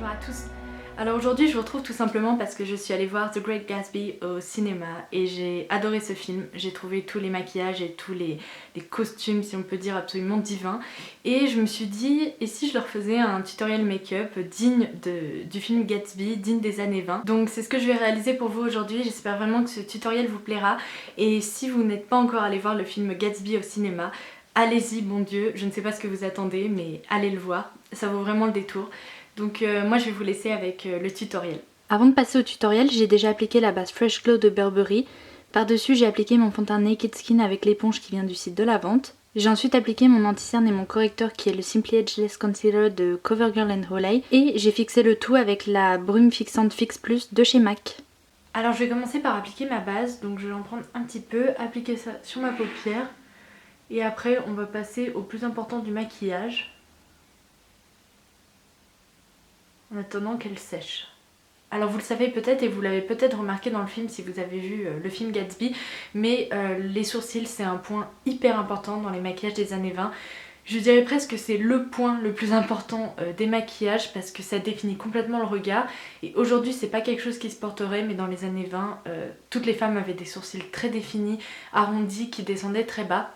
bonjour à tous. Alors aujourd'hui je vous retrouve tout simplement parce que je suis allée voir The Great Gatsby au cinéma et j'ai adoré ce film. J'ai trouvé tous les maquillages et tous les costumes, si on peut dire, absolument divins. Et je me suis dit, et si je leur faisais un tutoriel make-up digne du film Gatsby, digne des années 20. Donc c'est ce que je vais réaliser pour vous aujourd'hui. J'espère vraiment que ce tutoriel vous plaira. Et si vous n'êtes pas encore allé voir le film Gatsby au cinéma, allez-y, bon Dieu, je ne sais pas ce que vous attendez, mais allez le voir, ça vaut vraiment le détour. Donc moi je vais vous laisser avec le tutoriel. Avant de passer au tutoriel, j'ai déjà appliqué la base Fresh Glow de Burberry. Par-dessus, j'ai appliqué mon fond de teint Naked Skin avec l'éponge qui vient du site de la vente. J'ai ensuite appliqué mon anti-cerne et mon correcteur qui est le Simply Ageless Concealer de CoverGirl Olay. Et j'ai fixé le tout avec la brume fixante Fix Plus de chez MAC. Alors je vais commencer par appliquer ma base, donc je vais en prendre un petit peu, appliquer ça sur ma paupière. Et après on va passer au plus important du maquillage, en attendant qu'elle sèche. Alors vous le savez peut-être et vous l'avez peut-être remarqué dans le film si vous avez vu le film Gatsby, mais les sourcils c'est un point hyper important dans les maquillages des années 20. Je dirais presque que c'est le point le plus important des maquillages parce que ça définit complètement le regard. Et aujourd'hui c'est pas quelque chose qui se porterait, mais dans les années 20, toutes les femmes avaient des sourcils très définis, arrondis, qui descendaient très bas.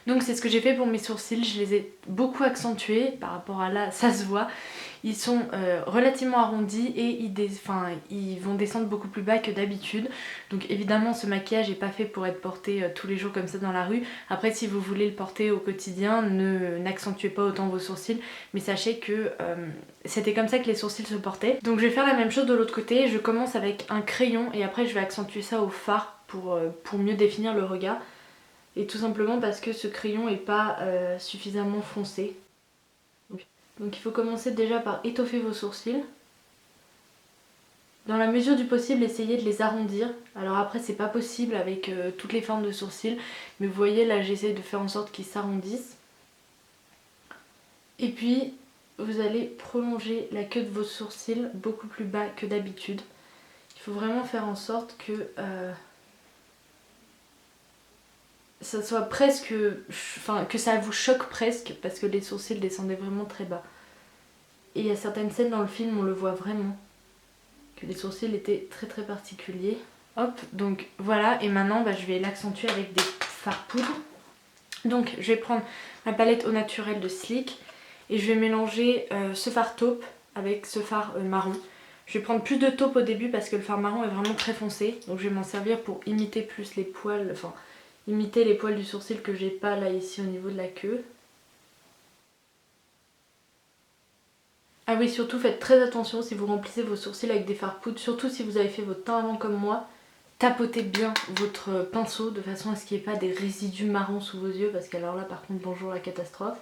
Donc c'est ce que j'ai fait pour mes sourcils, je les ai beaucoup accentués par rapport à là, ça se voit. Ils sont relativement arrondis et ils vont descendre beaucoup plus bas que d'habitude. Donc évidemment ce maquillage n'est pas fait pour être porté tous les jours comme ça dans la rue. Après si vous voulez le porter au quotidien, n'accentuez pas autant vos sourcils. Mais sachez que c'était comme ça que les sourcils se portaient. Donc je vais faire la même chose de l'autre côté. Je commence avec un crayon et après je vais accentuer ça au fard pour mieux définir le regard. Et tout simplement parce que ce crayon n'est pas suffisamment foncé. Donc il faut commencer déjà par étoffer vos sourcils. Dans la mesure du possible, essayez de les arrondir. Alors après c'est pas possible avec toutes les formes de sourcils, mais vous voyez là j'essaie de faire en sorte qu'ils s'arrondissent. Et puis vous allez prolonger la queue de vos sourcils beaucoup plus bas que d'habitude. Il faut vraiment faire en sorte que ça soit presque, que ça vous choque presque, parce que les sourcils descendaient vraiment très bas. Et il y a certaines scènes dans le film où on le voit vraiment, que les sourcils étaient très très particuliers. Hop, donc voilà, et maintenant je vais l'accentuer avec des fards poudre. Donc je vais prendre ma palette au naturel de Sleek et je vais mélanger ce fard taupe avec ce fard marron. Je vais prendre plus de taupe au début parce que le fard marron est vraiment très foncé, donc je vais m'en servir pour imiter plus les poils, imiter les poils du sourcil que j'ai pas là ici au niveau de la queue. Ah oui, surtout faites très attention si vous remplissez vos sourcils avec des fards poudre, surtout si vous avez fait votre teint avant comme moi. Tapotez bien votre pinceau de façon à ce qu'il n'y ait pas des résidus marrons sous vos yeux, parce qu'alors là par contre bonjour la catastrophe.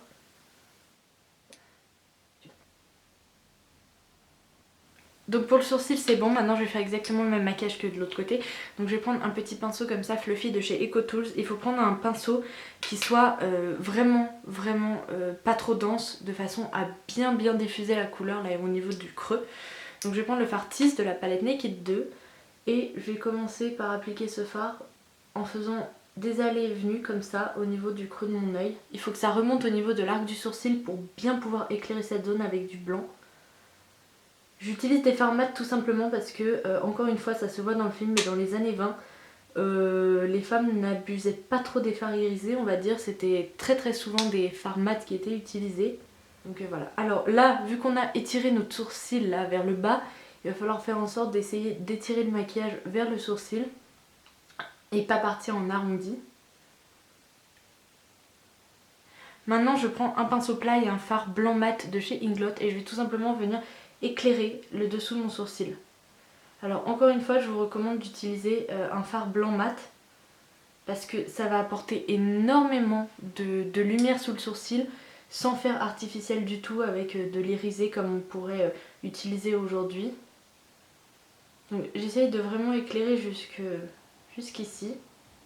Donc pour le sourcil c'est bon, maintenant je vais faire exactement le même maquillage que de l'autre côté. Donc je vais prendre un petit pinceau comme ça, Fluffy de chez EcoTools. Il faut prendre un pinceau qui soit vraiment pas trop dense, de façon à bien diffuser la couleur là au niveau du creux. Donc je vais prendre le fard Tease de la palette Naked 2 et je vais commencer par appliquer ce fard en faisant des allées et venues comme ça au niveau du creux de mon œil. Il faut que ça remonte au niveau de l'arc du sourcil pour bien pouvoir éclairer cette zone avec du blanc. J'utilise des fards mat tout simplement parce que, encore une fois, ça se voit dans le film, mais dans les années 20, les femmes n'abusaient pas trop des fards irisés, on va dire. C'était très souvent des fards mat qui étaient utilisés. Donc voilà. Alors là, vu qu'on a étiré notre sourcil là vers le bas, il va falloir faire en sorte d'essayer d'étirer le maquillage vers le sourcil et pas partir en arrondi. Maintenant, je prends un pinceau plat et un fard blanc mat de chez Inglot et je vais tout simplement venir éclairer le dessous de mon sourcil. Alors encore une fois je vous recommande d'utiliser un fard blanc mat parce que ça va apporter énormément de lumière sous le sourcil sans faire artificiel du tout avec de l'irisé comme on pourrait utiliser aujourd'hui. Donc j'essaye de vraiment éclairer jusqu'ici,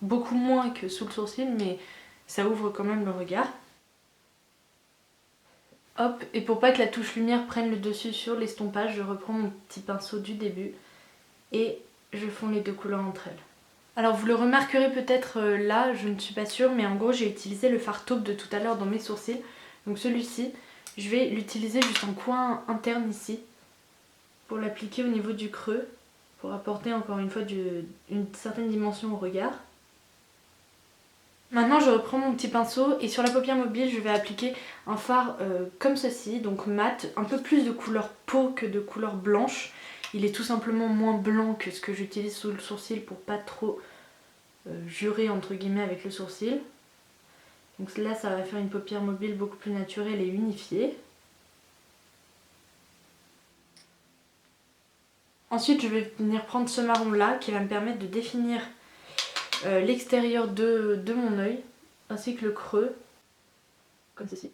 beaucoup moins que sous le sourcil mais ça ouvre quand même le regard. Hop, et pour pas que la touche lumière prenne le dessus sur l'estompage, je reprends mon petit pinceau du début et je fonds les deux couleurs entre elles. Alors vous le remarquerez peut-être là, je ne suis pas sûre, mais en gros j'ai utilisé le fard taupe de tout à l'heure dans mes sourcils. Donc celui-ci, je vais l'utiliser juste en coin interne ici. pour l'appliquer au niveau du creux, pour apporter encore une fois une certaine dimension au regard. Maintenant je reprends mon petit pinceau et sur la paupière mobile je vais appliquer un fard comme ceci, donc mat, un peu plus de couleur peau que de couleur blanche. Il est tout simplement moins blanc que ce que j'utilise sous le sourcil pour pas trop jurer entre guillemets avec le sourcil. Donc là ça va faire une paupière mobile beaucoup plus naturelle et unifiée. Ensuite je vais venir prendre ce marron là qui va me permettre de définir l'extérieur de mon œil ainsi que le creux, comme ceci.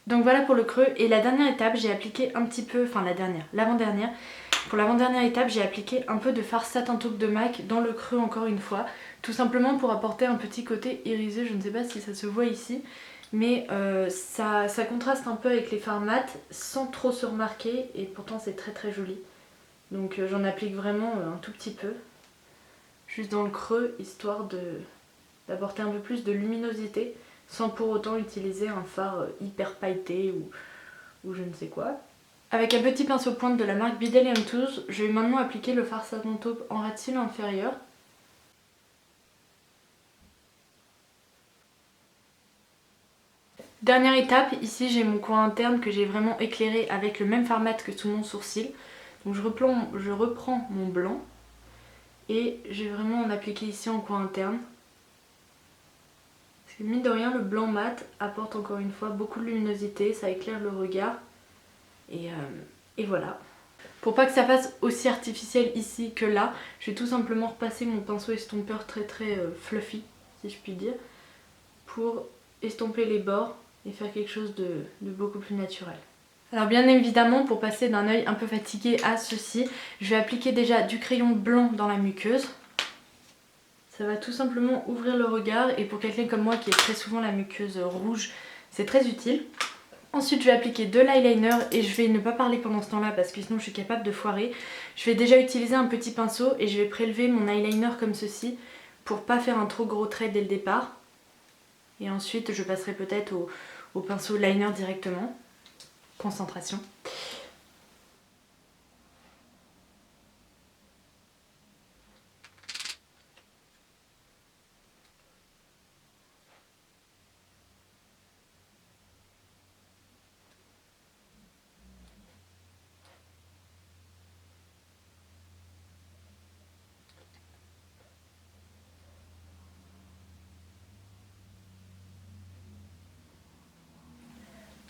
Donc voilà pour le creux, et la dernière étape j'ai appliqué un petit peu, enfin l'avant-dernière, pour l'avant-dernière étape j'ai appliqué un peu de fard satin taupe de MAC dans le creux encore une fois, tout simplement pour apporter un petit côté irisé, je ne sais pas si ça se voit ici, mais ça contraste un peu avec les fards mat sans trop se remarquer et pourtant c'est très très joli. Donc j'en applique vraiment un tout petit peu, juste dans le creux, histoire d'apporter un peu plus de luminosité sans pour autant utiliser un fard hyper pailleté ou je ne sais quoi. Avec un petit pinceau pointe de la marque Bidel & Tooth, je vais maintenant appliquer le fard satin taupe en ras de cils inférieur. Dernière étape, ici j'ai mon coin interne que j'ai vraiment éclairé avec le même fard mat que sous mon sourcil. Donc je reprends mon blanc et je vais vraiment en appliquer ici en coin interne. Parce que mine de rien, le blanc mat apporte encore une fois beaucoup de luminosité, ça éclaire le regard. Et voilà. Pour pas que ça fasse aussi artificiel ici que là, je vais tout simplement repasser mon pinceau estompeur très fluffy, si je puis dire, pour estomper les bords et faire quelque chose de beaucoup plus naturel. Alors bien évidemment, pour passer d'un œil un peu fatigué à ceci, je vais appliquer déjà du crayon blanc dans la muqueuse. Ça va tout simplement ouvrir le regard et pour quelqu'un comme moi qui est très souvent la muqueuse rouge, c'est très utile. Ensuite je vais appliquer de l'eyeliner et je vais ne pas parler pendant ce temps là parce que sinon je suis capable de foirer. Je vais déjà utiliser un petit pinceau et je vais prélever mon eyeliner comme ceci pour pas faire un trop gros trait dès le départ. Et ensuite je passerai peut-être au pinceau liner directement. Concentration.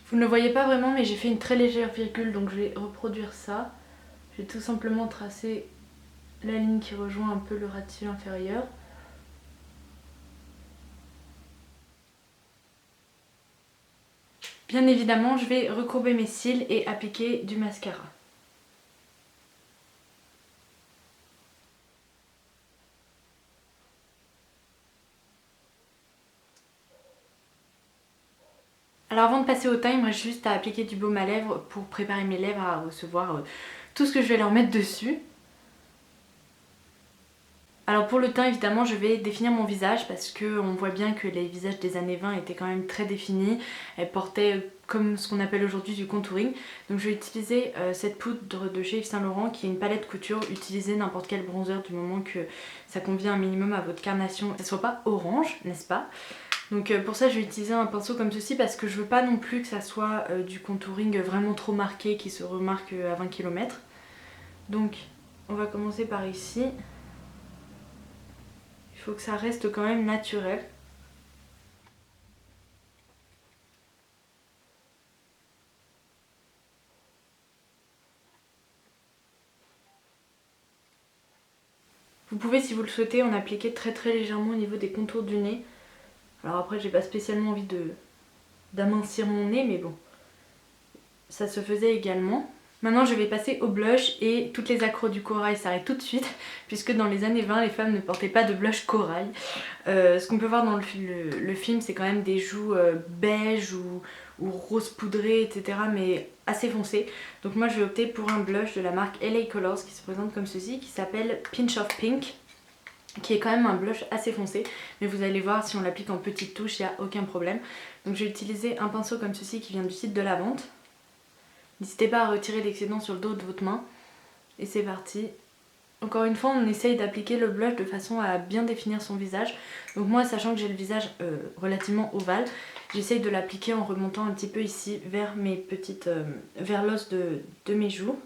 Vous ne le voyez pas vraiment mais j'ai fait une très légère virgule donc je vais reproduire ça. Je vais tout simplement tracer la ligne qui rejoint un peu le ras de cils inférieur. Bien évidemment je vais recourber mes cils et appliquer du mascara. Alors avant de passer au teint, il me reste juste à appliquer du baume à lèvres pour préparer mes lèvres à recevoir tout ce que je vais leur mettre dessus. Alors pour le teint évidemment je vais définir mon visage parce qu'on voit bien que les visages des années 20 étaient quand même très définis. Elles portaient comme ce qu'on appelle aujourd'hui du contouring. Donc je vais utiliser cette poudre de chez Yves Saint Laurent qui est une palette couture. Utilisez n'importe quel bronzer du moment que ça convient un minimum à votre carnation. Que ça soit pas orange, n'est-ce pas? Donc pour ça je vais utiliser un pinceau comme ceci parce que je veux pas non plus que ça soit du contouring vraiment trop marqué qui se remarque à 20 km. Donc on va commencer par ici. Il faut que ça reste quand même naturel. Vous pouvez si vous le souhaitez en appliquer très légèrement au niveau des contours du nez. Alors après j'ai pas spécialement envie d'amincir mon nez mais bon, ça se faisait également. Maintenant je vais passer au blush et toutes les accros du corail s'arrêtent tout de suite puisque dans les années 20 les femmes ne portaient pas de blush corail. Ce qu'on peut voir dans le film c'est quand même des joues beige ou rose poudré etc. mais assez foncé. Donc moi je vais opter pour un blush de la marque LA Colors qui se présente comme ceci qui s'appelle Pinch of Pink. qui est quand même un blush assez foncé, mais vous allez voir, si on l'applique en petites touches, il n'y a aucun problème. Donc je vais utiliser un pinceau comme ceci qui vient du site de la vente. N'hésitez pas à retirer l'excédent sur le dos de votre main. Et c'est parti. Encore une fois, on essaye d'appliquer le blush de façon à bien définir son visage. Donc moi, sachant que j'ai le visage relativement ovale, j'essaye de l'appliquer en remontant un petit peu ici vers mes petites, vers l'os de mes joues.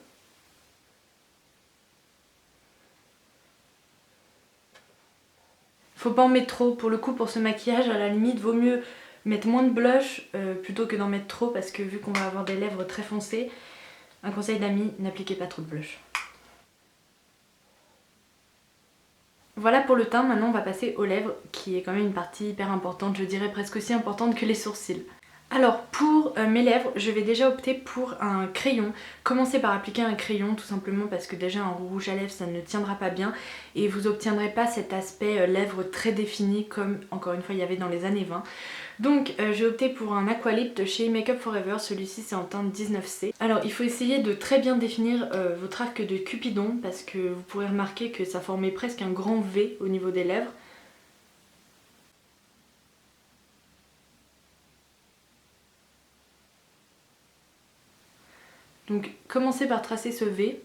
Faut pas en mettre trop. Pour le coup, pour ce maquillage, à la limite, vaut mieux mettre moins de blush plutôt que d'en mettre trop, parce que vu qu'on va avoir des lèvres très foncées, un conseil d'amis, n'appliquez pas trop de blush. Voilà pour le teint, maintenant on va passer aux lèvres, qui est quand même une partie hyper importante, je dirais presque aussi importante que les sourcils. Alors pour mes lèvres, je vais déjà opter pour un crayon. Commencez par appliquer un crayon tout simplement parce que déjà un rouge à lèvres ça ne tiendra pas bien et vous n'obtiendrez pas cet aspect lèvres très défini comme encore une fois il y avait dans les années 20. Donc j'ai opté pour un Aqualip de chez Make Up For Ever, celui-ci c'est en teinte 19C. Alors il faut essayer de très bien définir votre arc de Cupidon parce que vous pourrez remarquer que ça formait presque un grand V au niveau des lèvres. Donc commencez par tracer ce V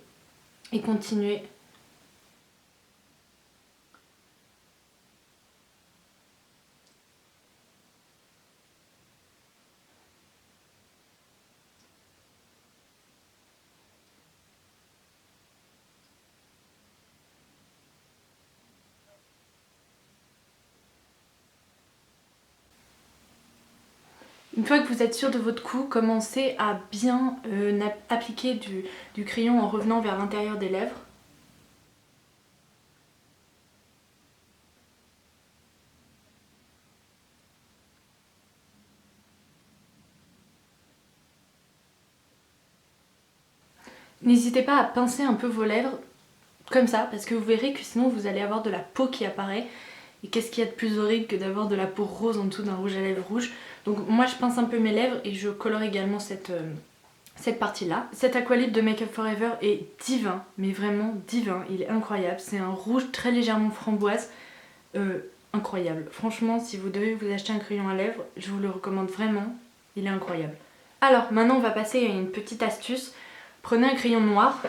et continuez. Une fois que vous êtes sûr de votre coup, commencez à bien appliquer du crayon en revenant vers l'intérieur des lèvres. N'hésitez pas à pincer un peu vos lèvres comme ça, parce que vous verrez que sinon vous allez avoir de la peau qui apparaît. Et qu'est-ce qu'il y a de plus horrible que d'avoir de la peau rose en dessous d'un rouge à lèvres rouge. Donc moi je pince un peu mes lèvres et je colore également cette partie-là. Cet Aqualip de Make Up For Ever est divin, mais vraiment divin, il est incroyable. C'est un rouge très légèrement framboise, incroyable. Franchement, si vous devez vous acheter un crayon à lèvres, je vous le recommande vraiment, il est incroyable. Alors maintenant on va passer à une petite astuce. Prenez un crayon noir.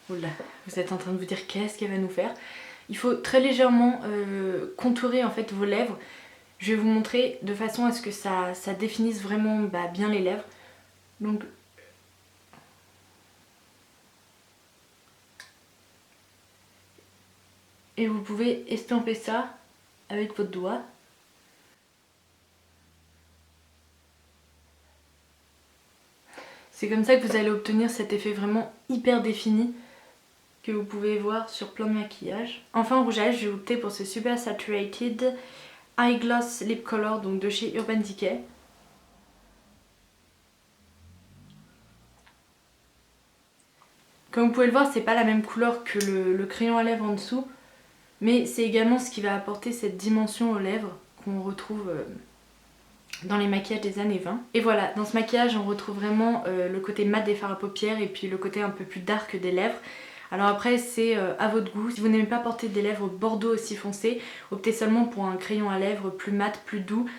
Oula, vous êtes en train de vous dire qu'est-ce qu'elle va nous faire. Il faut très légèrement contourer en fait vos lèvres. Je vais vous montrer de façon à ce que ça définisse vraiment bien les lèvres. Donc et vous pouvez estomper ça avec votre doigt. C'est comme ça que vous allez obtenir cet effet vraiment hyper défini que vous pouvez voir sur plein de maquillages. Enfin en rougeage, j'ai opté pour ce Super Saturated Eye Gloss Lip Color donc de chez Urban Decay. Comme vous pouvez le voir, c'est pas la même couleur que le crayon à lèvres en dessous, mais c'est également ce qui va apporter cette dimension aux lèvres qu'on retrouve dans les maquillages des années 20. Et voilà, dans ce maquillage on retrouve vraiment le côté mat des fards à paupières et puis le côté un peu plus dark des lèvres. Alors après c'est à votre goût, si vous n'aimez pas porter des lèvres bordeaux aussi foncées, optez seulement pour un crayon à lèvres plus mat, plus doux,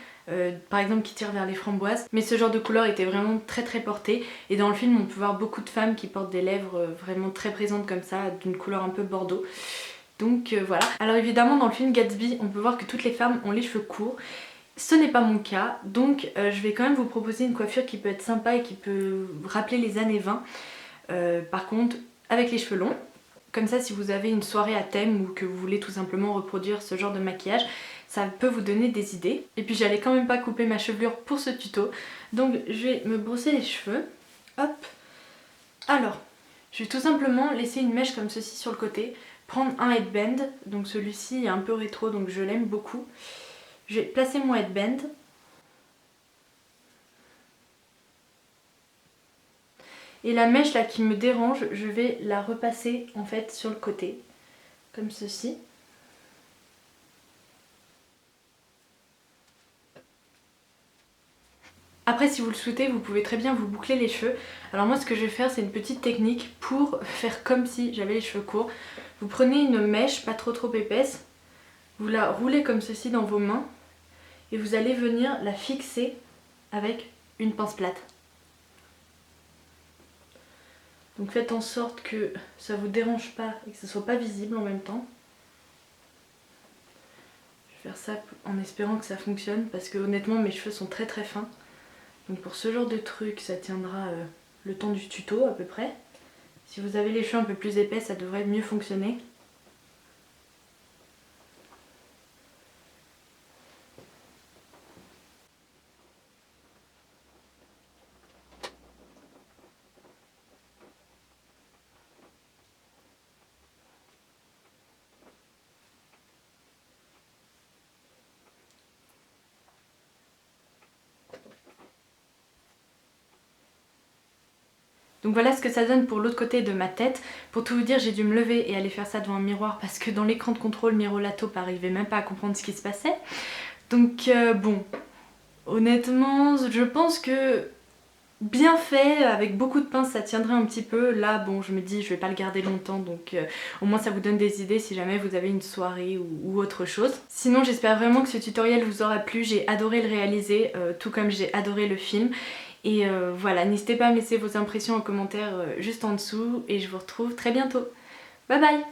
par exemple qui tire vers les framboises. Mais ce genre de couleur était vraiment très porté et dans le film on peut voir beaucoup de femmes qui portent des lèvres vraiment très présentes comme ça, d'une couleur un peu bordeaux. Donc voilà. Alors évidemment dans le film Gatsby on peut voir que toutes les femmes ont les cheveux courts. Ce n'est pas mon cas, donc je vais quand même vous proposer une coiffure qui peut être sympa et qui peut rappeler les années 20. Par contre, avec les cheveux longs. Comme ça, si vous avez une soirée à thème ou que vous voulez tout simplement reproduire ce genre de maquillage, ça peut vous donner des idées. Et puis j'allais quand même pas couper ma chevelure pour ce tuto, donc je vais me brosser les cheveux. Hop. Alors, je vais tout simplement laisser une mèche comme ceci sur le côté, prendre un headband, donc celui-ci est un peu rétro donc je l'aime beaucoup. Je vais placer mon headband. Et la mèche là qui me dérange, je vais la repasser en fait sur le côté, comme ceci. Après si vous le souhaitez, vous pouvez très bien vous boucler les cheveux. Alors moi ce que je vais faire c'est une petite technique pour faire comme si j'avais les cheveux courts. Vous prenez une mèche pas trop épaisse, Vous la roulez comme ceci dans vos mains et vous allez venir la fixer avec une pince plate. Donc faites en sorte que ça vous dérange pas et que ça soit pas visible en même temps. Je vais faire ça en espérant que ça fonctionne parce que honnêtement mes cheveux sont très très fins. Donc pour ce genre de truc ça tiendra le temps du tuto à peu près. Si vous avez les cheveux un peu plus épais ça devrait mieux fonctionner. Donc voilà ce que ça donne pour l'autre côté de ma tête. Pour tout vous dire, j'ai dû me lever et aller faire ça devant un miroir parce que dans l'écran de contrôle, Mirolato n'arrivait même pas à comprendre ce qui se passait. Donc bon, honnêtement, je pense que bien fait, avec beaucoup de pinces ça tiendrait un petit peu. Là bon, je me dis je vais pas le garder longtemps, donc au moins ça vous donne des idées si jamais vous avez une soirée ou autre chose. Sinon j'espère vraiment que ce tutoriel vous aura plu, j'ai adoré le réaliser, tout comme j'ai adoré le film. Et voilà, n'hésitez pas à me laisser vos impressions en commentaire juste en dessous et je vous retrouve très bientôt. Bye bye!